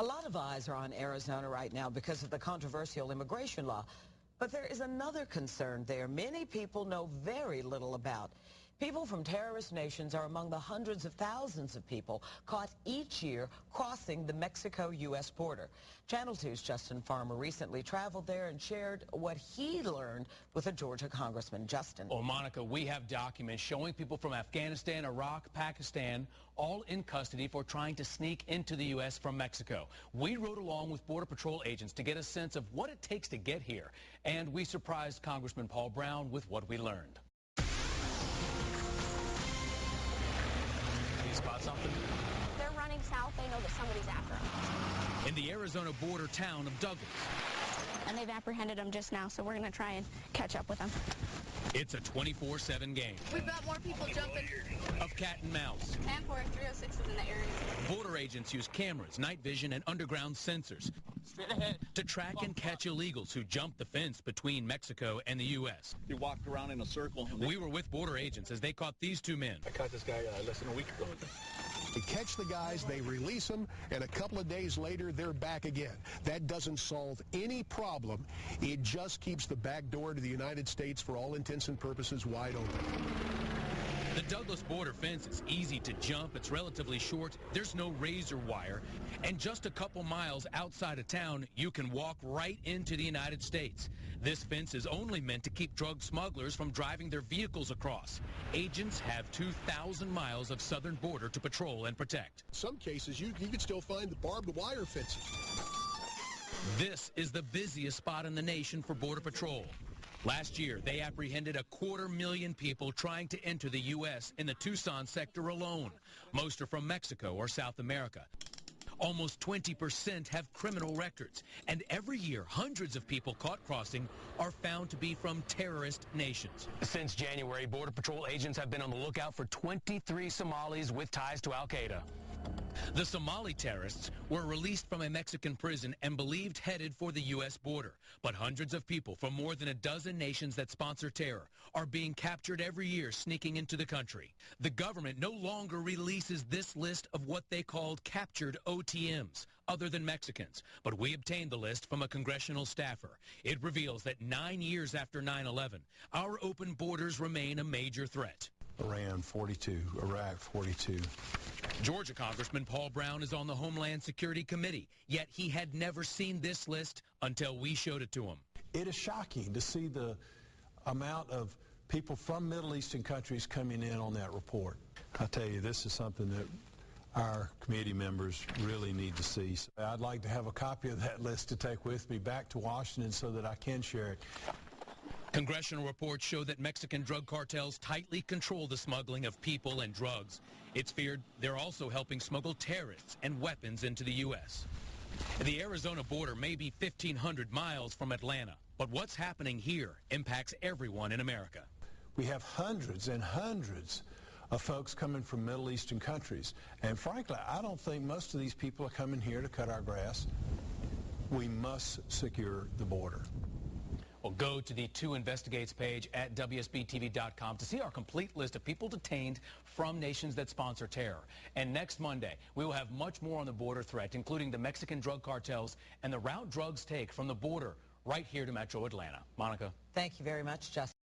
A lot of eyes are on Arizona right now because of the controversial immigration law. But there is another concern there many people know very little about. People from terrorist nations are among the hundreds of thousands of people caught each year crossing the Mexico-U.S. border. Channel 2's Justin Farmer recently traveled there and shared what he learned with a Georgia congressman. Justin. Well, Monica, we have documents showing people from Afghanistan, Iraq, Pakistan, all in custody for trying to sneak into the U.S. from Mexico. We rode along with Border Patrol agents to get a sense of what it takes to get here. And we surprised Congressman Paul Brown with what we learned. Spot something? They're running south. They know that somebody's after them. In the Arizona border town of Douglas. And they've apprehended them just now, so we're going to try and catch up with them. It's a 24/7 game. We've got more people jumping. Of cat and mouse. 10-4-306 is in the area. Border agents use cameras, night vision, and underground sensors straight ahead to track and catch illegals who jump the fence between Mexico and the U.S. You walked around in a circle. We were with border agents as they caught these two men. I caught this guy less than a week ago. They catch the guys, they release them, and a couple of days later, they're back again. That doesn't solve any problem. It just keeps the back door to the United States, for all intents and purposes, wide open. The Douglas border fence is easy to jump. It's relatively short. There's no razor wire. And just a couple miles outside of town, you can walk right into the United States. This fence is only meant to keep drug smugglers from driving their vehicles across. Agents have 2,000 miles of southern border to patrol and protect. In some cases, you can still find the barbed wire fences. This is the busiest spot in the nation for Border Patrol. Last year, they apprehended 250,000 people trying to enter the U.S. in the Tucson sector alone. Most are from Mexico or South America. Almost 20% have criminal records. And every year, hundreds of people caught crossing are found to be from terrorist nations. Since January, Border Patrol agents have been on the lookout for 23 Somalis with ties to al-Qaeda. The Somali terrorists were released from a Mexican prison and believed headed for the U.S. border. But hundreds of people from more than a dozen nations that sponsor terror are being captured every year sneaking into the country. The government no longer releases this list of what they called captured OTMs, other than Mexicans. But we obtained the list from a congressional staffer. It reveals that 9 years after 9/11, our open borders remain a major threat. Iran, 42. Iraq, 42. Georgia Congressman Paul Brown is on the Homeland Security Committee, yet he had never seen this list until we showed it to him. It is shocking to see the amount of people from Middle Eastern countries coming in on that report. I tell you, this is something that our committee members really need to see. So I'd like to have a copy of that list to take with me back to Washington so that I can share it. Congressional reports show that Mexican drug cartels tightly control the smuggling of people and drugs. It's feared they're also helping smuggle terrorists and weapons into the U.S. The Arizona border may be 1,500 miles from Atlanta, but what's happening here impacts everyone in America. We have hundreds and hundreds of folks coming from Middle Eastern countries, and frankly, I don't think most of these people are coming here to cut our grass. We must secure the border. Well, go to the 2 Investigates page at WSBTV.com to see our complete list of people detained from nations that sponsor terror. And next Monday, we will have much more on the border threat, including the Mexican drug cartels and the route drugs take from the border right here to Metro Atlanta. Monica. Thank you very much, Justin.